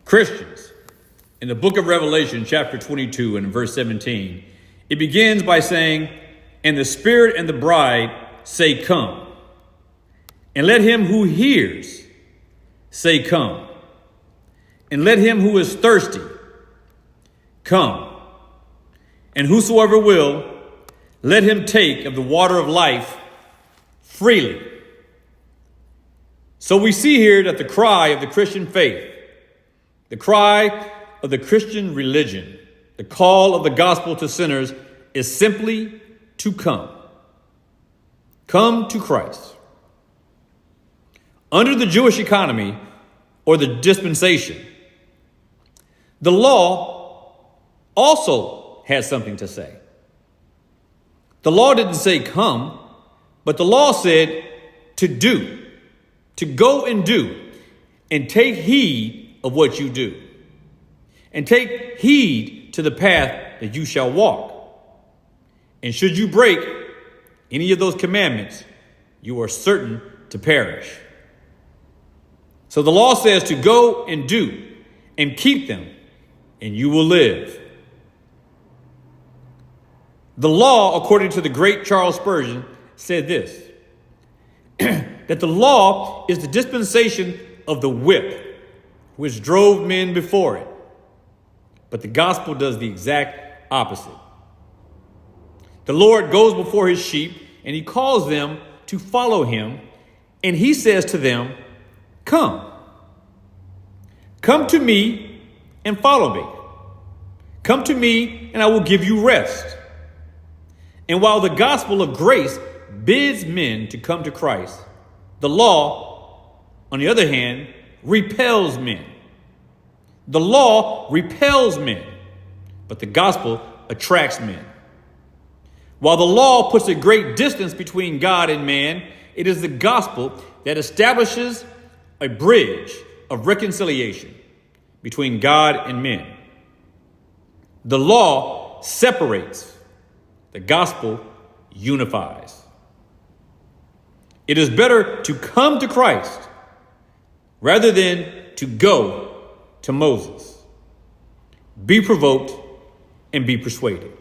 Christians, in the book of Revelation, chapter 22 and verse 17, it begins by saying, "And the Spirit and the bride say, Come. And let him who hears say, Come. And let him who is thirsty come. And whosoever will, let him take of the water of life freely." So we see here that the cry of the Christian faith, the cry of the Christian religion, the call of the gospel to sinners is simply to come. Come to Christ. Under the Jewish economy or the dispensation, the law also had something to say. The law didn't say come, but the law said to do, to go and do, and take heed of what you do, and take heed to the path that you shall walk. And should you break any of those commandments, you are certain to perish. So the law says to go and do and keep them, and you will live. The law, according to the great Charles Spurgeon, said this, that the law is the dispensation of the whip, which drove men before it. But the gospel does the exact opposite. The Lord goes before his sheep, and he calls them to follow him, and he says to them, Come. Come to me and follow me. Come to me, and I will give you rest. And while the gospel of grace bids men to come to Christ, the law, on the other hand, repels men. The law repels men, but the gospel attracts men. While the law puts a great distance between God and man, it is the gospel that establishes a bridge of reconciliation between God and men. The law separates. The gospel unifies. It is better to come to Christ rather than to go to Moses. Be provoked and be persuaded.